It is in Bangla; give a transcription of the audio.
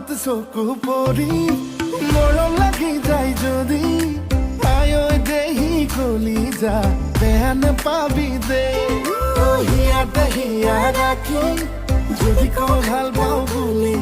হাত চকু পৰি মৰম লাগি যায় যদি আয়ো দেহি কলি যা বেয়া নাপাবি দে হিয়াতে হিয়া ৰাখি যদি কওঁ ভাল পাওঁ বুলি